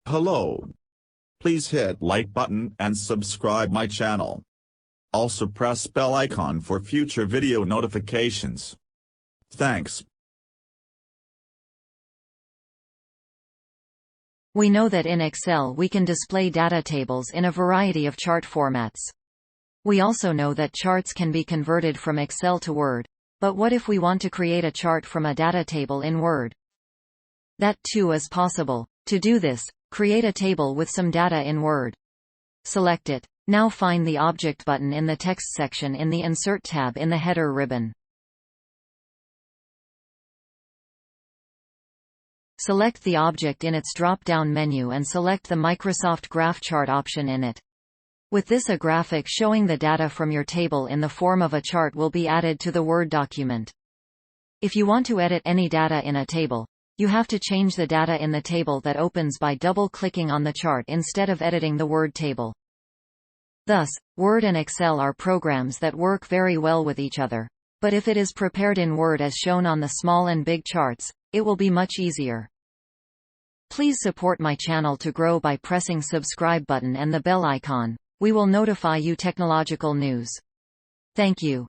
Hello. Please hit like button and subscribe my channel. Also press bell icon for future video notifications. Thanks. We know that in Excel we can display data tables in a variety of chart formats. We also know that charts can be converted from Excel to Word. But what if we want to create a chart from a data table in Word? That too is possible. To do this, create a table with some data in Word. Select it. Now find the Object button in the Text section in the Insert tab in the header ribbon. Select the object in its drop-down menu and select the Microsoft Graph Chart option in it. With this, a graphic showing the data from your table in the form of a chart will be added to the Word document. If you want to edit any data in a table, you have to change the data in the table that opens by double-clicking on the chart instead of editing the Word table. Thus, Word and Excel are programs that work very well with each other. But if it is prepared in Word as shown on the small and big charts, it will be much easier. Please support my channel to grow by pressing subscribe button and the bell icon. We will notify you technological news. Thank you.